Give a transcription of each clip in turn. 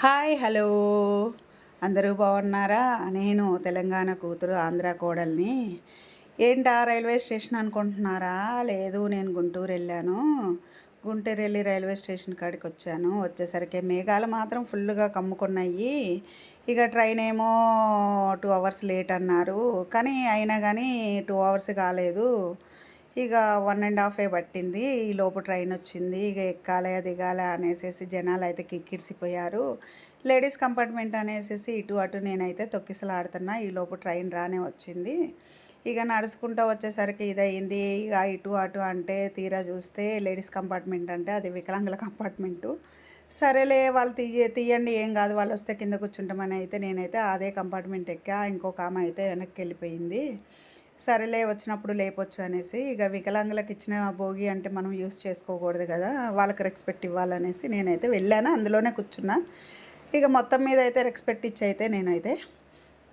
Hi hello అందరూ బాగున్నారా? నేను తెలంగాణ కూతురు ఆంధ్ర కోడల్ని. ఏంటా రైల్వే స్టేషన్ అనుకుంటున్నారా? లేదు, నేను గుంటూరు వెళ్ళాను. గుంటూరు వెళ్ళి రైల్వే స్టేషన్ కాడికి వచ్చాను. వచ్చేసరికి మేఘాలు మాత్రం ఫుల్గా కమ్ముకున్నాయి. ఇక ట్రైన్ ఏమో 2 అవర్స్ లేట్ అన్నారు. కానీ అయినా కానీ 2 అవర్స్ కాలేదు. ఇక 1.5 పట్టింది. ఈలోపు ట్రైన్ వచ్చింది. ఇక ఎక్కాలి దిగాలి అనేసి జనాలు అయితే కిక్కిరిసిపోయారు. లేడీస్ కంపార్ట్మెంట్ అనేసి ఇటు అటు నేనైతే తొక్కిసలాడుతున్నా. ఈలోపు ట్రైన్ రానే వచ్చింది. ఇక నడుచుకుంటూ వచ్చేసరికి ఇదయింది. ఇక ఇటు అటు అంటే తీరా చూస్తే లేడీస్ కంపార్ట్మెంట్ అంటే అది వికలాంగుల కంపార్ట్మెంటు. సరేలే, వాళ్ళు తీయండి, ఏం కాదు, వాళ్ళు వస్తే కింద కూర్చుంటామని అయితే నేనైతే అదే కంపార్ట్మెంట్ ఎక్కా. ఇంకొక ఆమె అయితే వెనక్కి వెళ్ళిపోయింది. సరేలే, వచ్చినప్పుడు లేపొచ్చు అనేసి ఇక వికలాంగులకు ఇచ్చిన భోగి అంటే మనం యూస్ చేసుకోకూడదు కదా, వాళ్ళకి రెస్పెక్ట్ ఇవ్వాలనేసి నేనైతే వెళ్ళాను, అందులోనే కూర్చున్నా. ఇక మొత్తం మీద అయితే రెస్పెక్ట్ ఇచ్చి అయితే నేనైతే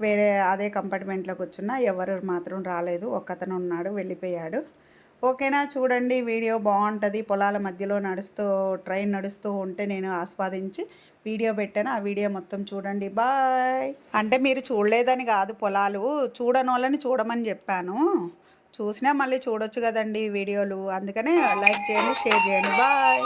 వేరే అదే కంపార్ట్మెంట్లో కూర్చున్నా. ఎవరు మాత్రం రాలేదు, ఒక్కతను ఉన్నాడు, వెళ్ళిపోయాడు. ఓకేనా, చూడండి, వీడియో బాగుంటుంది. పొలాల మధ్యలో ట్రైన్ నడుస్తూ ఉంటే నేను ఆస్వాదించి వీడియో పెట్టాను. ఆ వీడియో మొత్తం చూడండి. బాయ్. అంటే మీరు చూడలేదని కాదు, పొలాలు చూడని వాళ్ళని చూడమని చెప్పాను. చూసినా మళ్ళీ చూడొచ్చు కదండి వీడియోలు. అందుకనే లైక్ చేయండి, షేర్ చేయండి. బాయ్.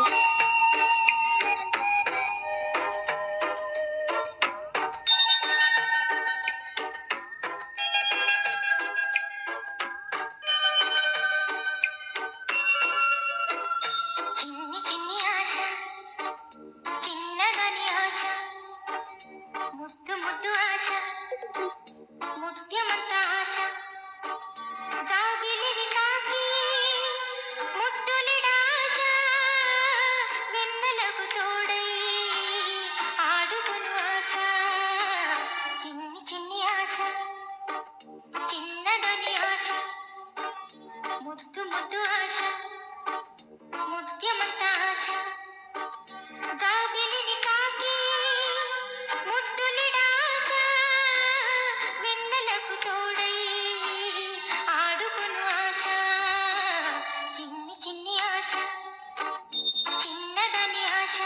చిన్ని చిన్ని ఆశ, చిన్నదని ఆశ, ముద్దు ముద్దు ఆశ, ముత్యమంత ఆశ, జాబిలిని తాకి ముద్దులిడాశ, వెన్నెలకు తోడై ఆడుకును ఆశ. చిన్ని చిన్ని ఆశ, చిన్నదని ఆశ, ముద్దు ముద్దు ఆశ, ముత్యమంత ఆశ, జాబిలిని తాకి ముద్దులిడాశ, వెన్నెలకు తోడై ఆడుకును ఆశ. చిన్ని చిన్ని ఆశ, చిన్నదని ఆశ.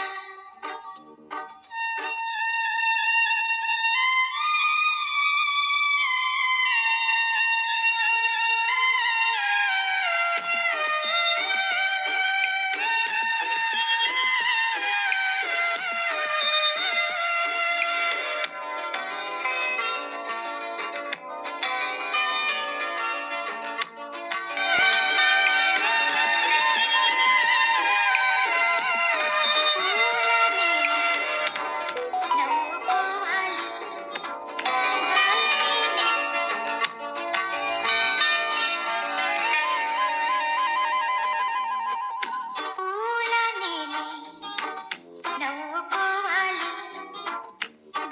నవ్వుకోవాలి,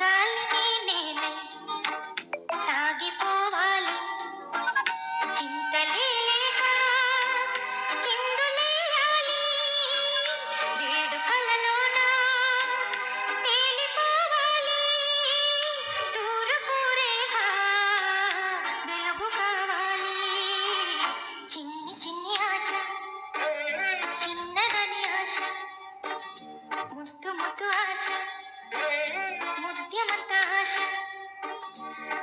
గాలిని నేనై సాగిపోవాలి, చింతలే లేక చిందులేయాలి, వేడుకలలోన తేలిపోవాలి, తూర్పు రేఖ వెలుగు కావాలి. చిన్ని చిన్ని ఆశ, చిన్నదని ఆశ, ముద్దు ముద్దు ఆశ, ముత్యమంత ఆశ,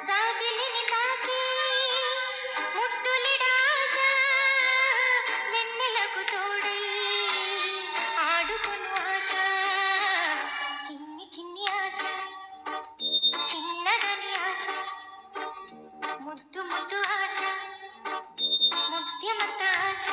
జాబిలిని తాకి ముద్దులిడాశ, వెన్నెలకు తోడై ఆడుకును ఆశ. చిన్ని చిన్ని ఆశ, చిన్నదని ఆశ, ముద్దు ముద్దు ఆశ, ముత్యమంత ఆశ.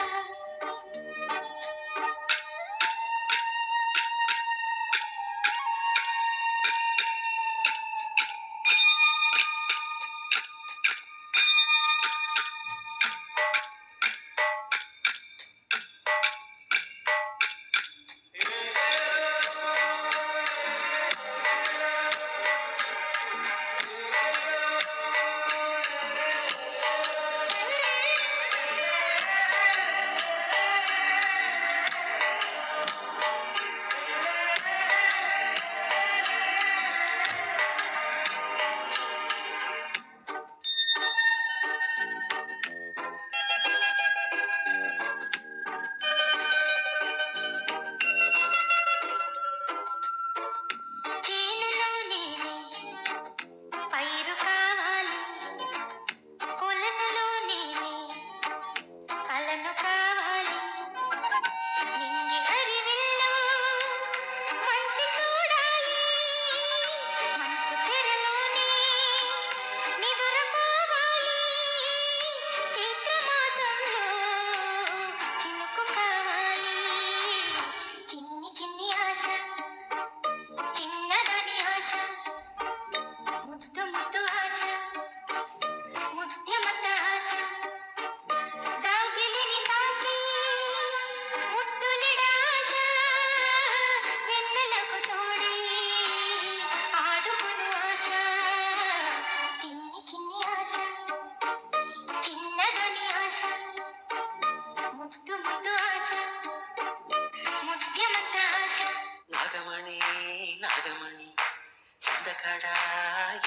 ಸಂದಕಡ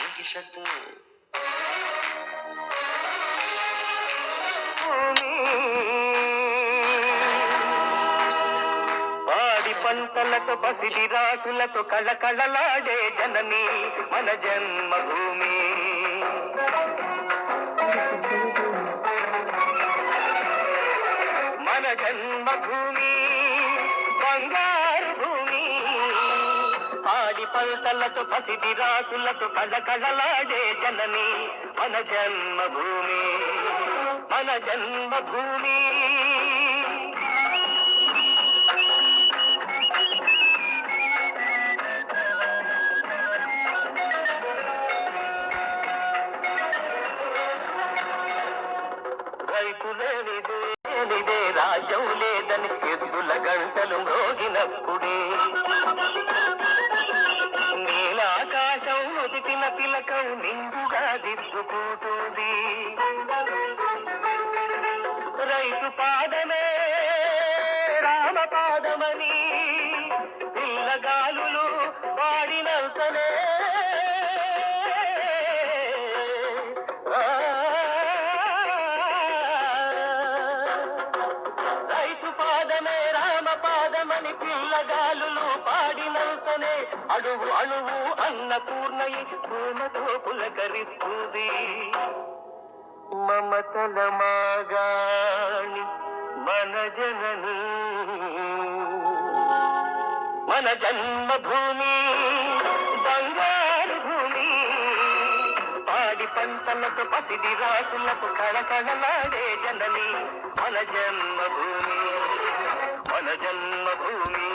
ಎಂಗಿಸದ್ದು పాడి పంటలతో పసిడి రాసులతో కళకళలాడే జనని మన జన్మభూమి. మన జన్మభూమి బంగారు భూమి. పాడి పంటలతో పసిడి రాసులతో కళకళలాడే జనని మన జన్మభూమి. మన జన్మభూమి. రైతులేనిదే రాజ్యం లేదని ఎద్దుల గంటలు మ్రోగినప్పుడే నీలాకాశం నుదిటిన తిలకం నిండుగా దిద్దుకుంటుంది. రైతు పాదమే రామ పాదమని పిల్లగాలులు వాడినంతనే పాదమని పిల్లగాలులు పాడినంతనే అణువు అణువు అన్నపూర్ణయి ప్రేమతో పులకరిస్తుంది. మమతల మాగాణి మన జనని మన జన్మభూమి బంగారు భూమి. పాడి పంటలకు పసిడి రాసులకు కళకళలాడే జనని మన జన్మభూమి. మన జన్మభూమి.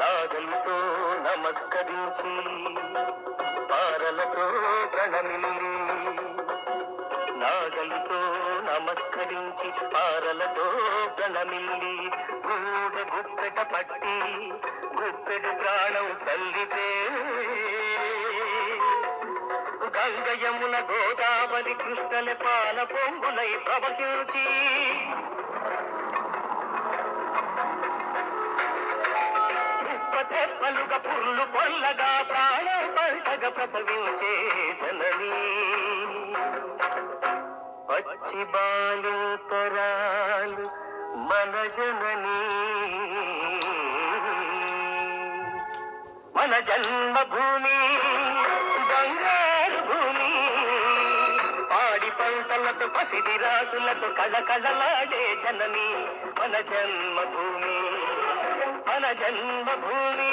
నాగలితో నమస్కరించి పారలతో ప్రణమిల్లి. నాగలితో నమస్కరించి పారలతో ప్రణమిల్లి. గూడె గుప్పెట పట్టి గుప్పెడు ప్రాణం చల్లితే గంగ యమున గోదావరి కృష్ణల పాల పొంగులై ప్రవహించి తెప్పలుగా పుర్లు పొల్లగా ప్రాణం పంటగా ప్రసవించే జనని పచ్చి బాలుతరాలు మన జనని మన జన్మభూమి బంగారు భూమి. పాడి పంటలతో పసిడి రాసులతో కళకళలాడే జనని మన జన్మభూమి. మన జన్మభూమి.